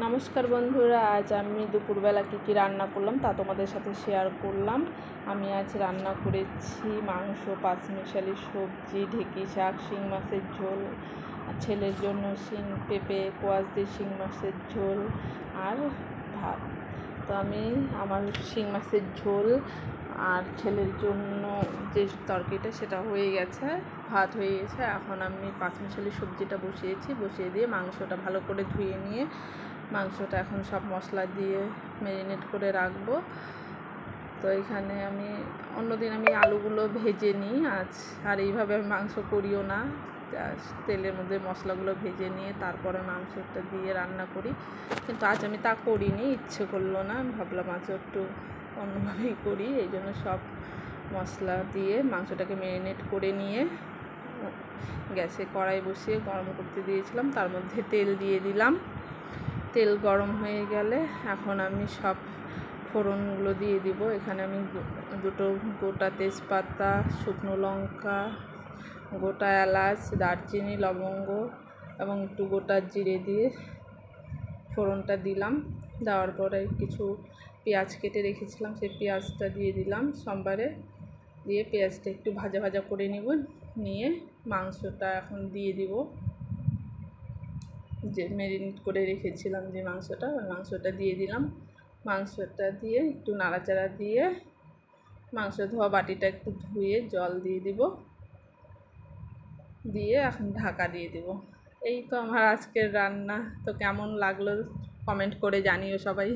নমস্কার বন্ধুরা, আজ আমি দুপুরবেলা কী রান্না করলাম তা তোমাদের সাথে শেয়ার করলাম। আমি আজ রান্না করেছি মাংস, পাঁচমিশালি সবজি, ঢেঁকি শাক, শিং মাছের ঝোল, ছেলের জন্য শিং পেঁপে কোয়াশ দিয়ে শিং মাছের ঝোল আর ভাত। তো আমি আমার শিং মাছের ঝোল আর ছেলের জন্য যে তরকারিটা সেটা হয়ে গেছে, ভাত হয়ে গেছে। এখন আমি পাঁচমিশালি সবজিটা বসিয়ে দিয়ে মাংসটা ভালো করে ধুয়ে নিয়ে মাংসটা এখন সব মশলা দিয়ে ম্যারিনেট করে রাখবো। তো এখানে আমি অন্যদিন আমি আলুগুলো ভেজে নিই, আজ আর এইভাবে আমি মাংস করিও না, তেলের মধ্যে মশলাগুলো ভেজে নিয়ে তারপরে মাংসটা দিয়ে রান্না করি। কিন্তু আজ আমি তা করিনি, ইচ্ছে করলো না, ভাবলাম আজ একটু অন্যভাবেই করি। এই জন্য সব মশলা দিয়ে মাংসটাকে ম্যারিনেট করে নিয়ে গ্যাসে কড়াই বসিয়ে গরম করতে দিয়েছিলাম, তার মধ্যে তেল দিয়ে দিলাম। তেল গরম হয়ে গেলে এখন আমি সব ফোড়নগুলো দিয়ে দিব। এখানে আমি দুটো গোটা তেজপাতা, শুকনো লঙ্কা, গোটা এলাচ, দারচিনি, লবঙ্গ এবং একটু গোটা জিরে দিয়ে ফোড়নটা দিলাম। দেওয়ার পরে কিছু পেঁয়াজ কেটে রেখেছিলাম, সেই পেঁয়াজটা দিয়ে দিলাম সোমবারে, দিয়ে পেঁয়াজটা একটু ভাজা ভাজা করে নিয়ে মাংসটা এখন দিয়ে দিব। যে ম্যারিনেট করে রেখেছিলাম যে মাংসটা, ওই মাংসটা দিয়ে দিলাম। মাংসটা দিয়ে একটু নাড়াচাড়া দিয়ে মাংস ধোয়া বাটিটা একটু ধুয়ে জল দিয়ে দিব, দিয়ে এখন ঢাকা দিয়ে দিব। এই তো আমার আজকের রান্না। তো কেমন লাগলো কমেন্ট করে জানিও সবাই।